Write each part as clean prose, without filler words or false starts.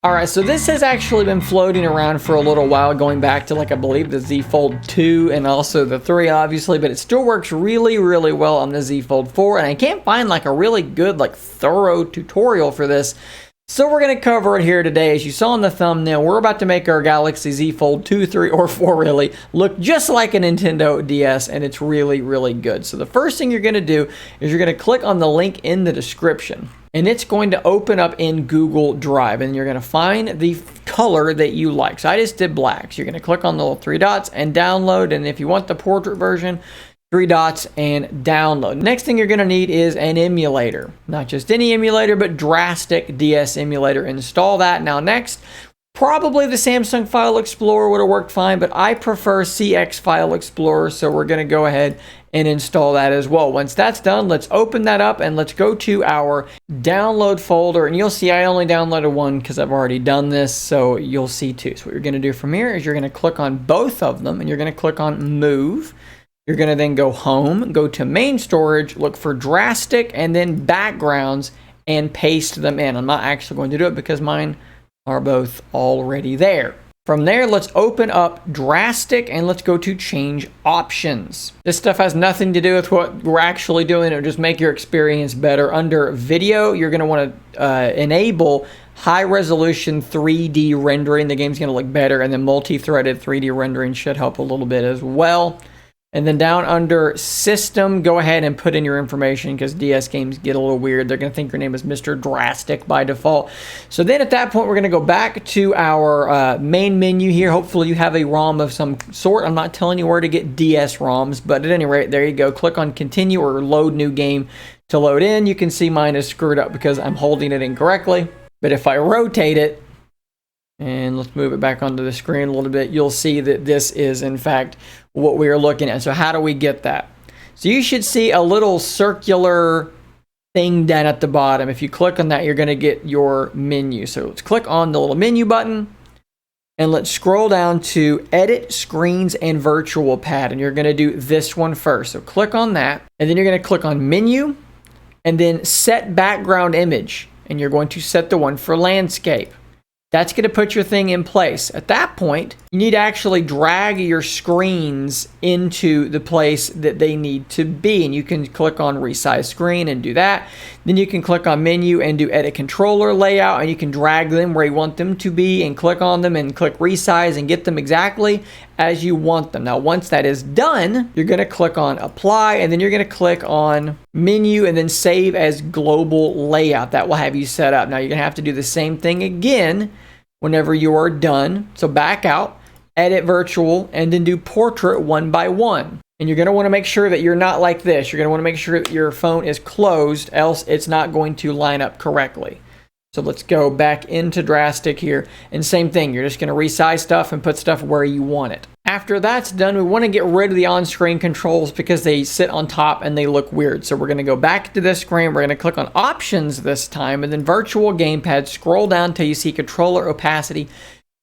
All right, so this has actually been floating around for a little while, going back to like I believe the Z Fold 2 and also the 3 obviously, but it still works really, really well on the Z Fold 4, and I can't find like a really good, like thorough tutorial for this. So we're going to cover it here today. As you saw in the thumbnail, we're about to make our Galaxy Z Fold 2, 3, or 4 really look just like a Nintendo DS, and it's really, really good. So the first thing you're going to do is you're going to click on the link in the description, and it's going to open up in Google Drive, and you're going to find the color that you like. So I just did black. So you're going to click on the little 3 dots and download, and if you want the portrait version, 3 dots and download. Next thing you're going to need is an emulator. Not just any emulator, but Drastic DS emulator. Install that. Now next, probably the Samsung File Explorer would have worked fine, but I prefer CX File Explorer, so we're going to go ahead and install that as well. Once that's done, let's open that up and let's go to our download folder, and you'll see I only downloaded one because I've already done this, so you'll see two. So what you're going to do from here is you're going to click on both of them, and you're going to click on Move. You're going to then go home, go to main storage, look for Drastic, and then backgrounds, and paste them in. I'm not actually going to do it because mine are both already there. From there, let's open up Drastic and let's go to change options. This stuff has nothing to do with what we're actually doing. It'll just make your experience better. Under video, you're going to want to enable high resolution 3D rendering. The game's going to look better, and then multi-threaded 3D rendering should help a little bit as well. And then down under system, go ahead and put in your information because DS games get a little weird. They're going to think your name is Mr. Drastic by default. So then at that point, we're going to go back to our main menu here. Hopefully you have a ROM of some sort. I'm not telling you where to get DS ROMs, but at any rate, there you go. Click on continue or load new game to load in. You can see mine is screwed up because I'm holding it incorrectly. But if I rotate it, and let's move it back onto the screen a little bit, you'll see that this is, in fact, what we are looking at. So how do we get that? So you should see a little circular thing down at the bottom. If you click on that, you're going to get your menu. So let's click on the little menu button, and let's scroll down to Edit Screens and Virtual Pad, and you're going to do this one first. So click on that, and then you're going to click on Menu, and then Set Background Image, and you're going to set the one for landscape. That's going to put your thing in place. At that point, you need to actually drag your screens into the place that they need to be. And you can click on Resize Screen and do that. Then you can click on Menu and do Edit Controller Layout, and you can drag them where you want them to be and click on them and click Resize and get them exactly as you want them. Now, once that is done, you're going to click on Apply, and then you're going to click on Menu and then Save as Global Layout. That will have you set up. Now, you're going to have to do the same thing again whenever you are done. So back out, Edit Virtual, and then do Portrait one by one. And you're going to want to make sure that you're not like this. You're going to want to make sure that your phone is closed, else it's not going to line up correctly. So let's go back into Drastic here. And same thing, you're just going to resize stuff and put stuff where you want it. After that's done, we want to get rid of the on-screen controls because they sit on top and they look weird. So we're going to go back to this screen. We're going to click on Options this time, and then Virtual Gamepad. Scroll down till you see Controller Opacity.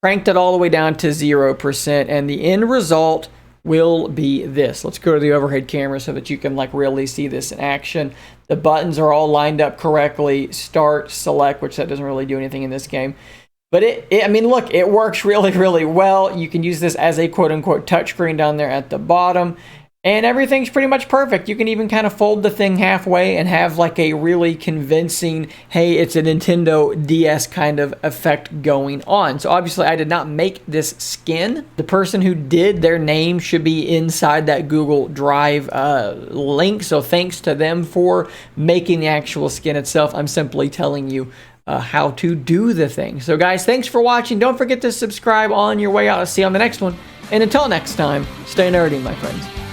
Cranked it all the way down to 0%, and the end result will be this. Let's go to the overhead camera so that you can like really see this in action. The buttons are all lined up correctly. Start, select, which that doesn't really do anything in this game. But I mean, look, it works really, really well. You can use this as a quote-unquote touchscreen down there at the bottom. And everything's pretty much perfect. You can even kind of fold the thing halfway and have like a really convincing, hey, it's a Nintendo DS kind of effect going on. So obviously I did not make this skin. The person who did, their name should be inside that Google Drive link. So thanks to them for making the actual skin itself. I'm simply telling you how to do the thing. So guys, thanks for watching. Don't forget to subscribe on your way out. I'll see you on the next one. And until next time, stay nerdy, my friends.